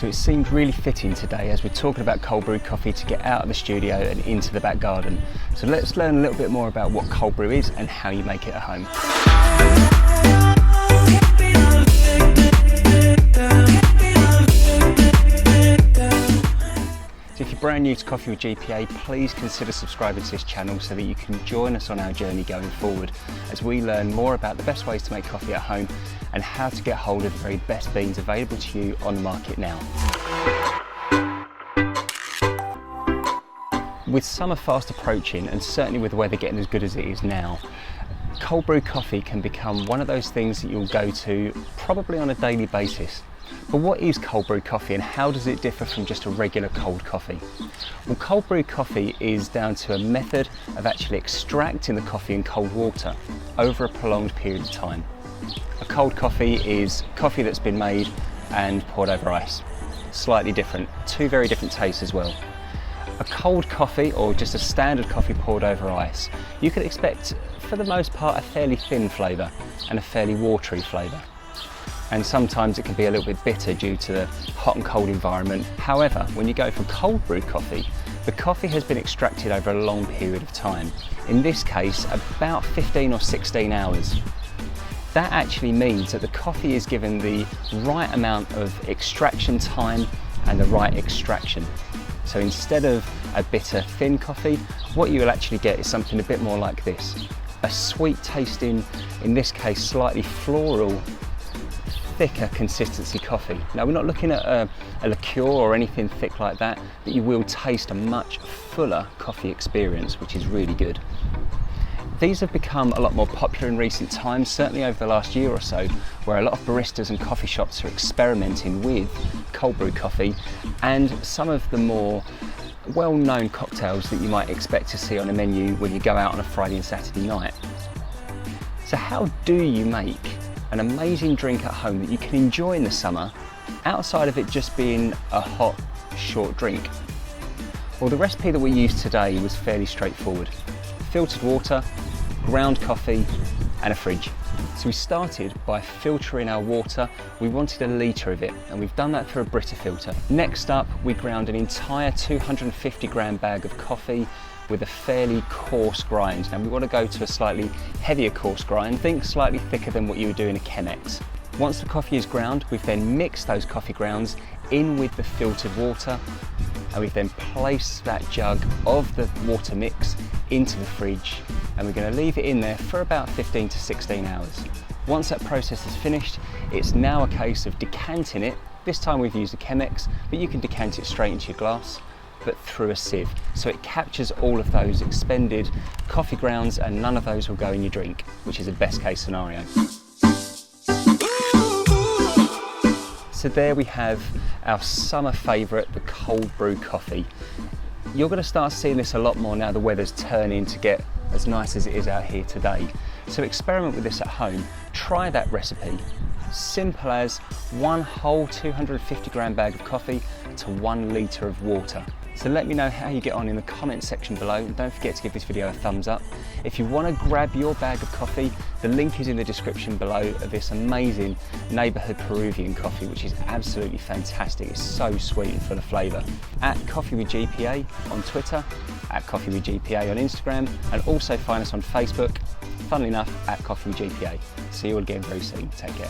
So it seemed really fitting today, as we're talking about cold brew coffee, to get out of the studio and into the back garden. So let's learn a little bit more about what cold brew is and how you make it at home. So if you're brand new to Coffee with GPA, please consider subscribing to this channel so that you can join us on our journey going forward, as we learn more about the best ways to make coffee at home and how to get hold of the very best beans available to you on the market now. With summer fast approaching, and certainly with the weather getting as good as it is now, cold brew coffee can become one of those things that you'll go to probably on a daily basis. But what is cold brew coffee and how does it differ from just a regular cold coffee? Well, cold brew coffee is down to a method of actually extracting the coffee in cold water over a prolonged period of time. A cold coffee is coffee that's been made and poured over ice. Slightly different, two very different tastes as well. A cold coffee, or just a standard coffee poured over ice, you can expect for the most part a fairly thin flavour and a fairly watery flavour. And sometimes it can be a little bit bitter due to the hot and cold environment. However, when you go for cold brew coffee, the coffee has been extracted over a long period of time. In this case, about 15 or 16 hours. That actually means that the coffee is given the right amount of extraction time and the right extraction. So instead of a bitter thin coffee, what you will actually get is something a bit more like this. A sweet tasting, in this case slightly floral, thicker consistency coffee. Now we're not looking at a liqueur or anything thick like that, but you will taste a much fuller coffee experience, which is really good. These have become a lot more popular in recent times, certainly over the last year or so, where a lot of baristas and coffee shops are experimenting with cold brew coffee and some of the more well-known cocktails that you might expect to see on a menu when you go out on a Friday and Saturday night. So how do you make an amazing drink at home that you can enjoy in the summer, outside of it just being a hot, short drink? Well, the recipe that we used today was fairly straightforward. Filtered water, ground coffee and a fridge. So we started by filtering our water. We wanted a litre of it, and we've done that through a Brita filter. Next up, we ground an entire 250 gram bag of coffee with a fairly coarse grind. Now we want to go to a slightly heavier coarse grind, think slightly thicker than what you would do in a Chemex. Once the coffee is ground, we've then mixed those coffee grounds in with the filtered water, and we've then placed that jug of the water mix into the fridge, and we're going to leave it in there for about 15 to 16 hours. Once that process is finished, it's now a case of decanting it. This time we've used a Chemex, but you can decant it straight into your glass, but through a sieve, so it captures all of those expended coffee grounds and none of those will go in your drink, which is a best case scenario. So there we have our summer favourite, the cold brew coffee. You're going to start seeing this a lot more now the weather's turning to get as nice as it is out here today. So experiment with this at home, try that recipe. Simple as one whole 250 gram bag of coffee to 1 litre of water. So let me know how you get on in the comment section below, and don't forget to give this video a thumbs up. If you want to grab your bag of coffee, the link is in the description below of this amazing neighbourhood Peruvian coffee, which is absolutely fantastic. It's so sweet and full of flavour. At Coffee with GPA on Twitter, at Coffee with GPA on Instagram, and also find us on Facebook, funnily enough, at Coffee with GPA. See you all again very soon. Take care.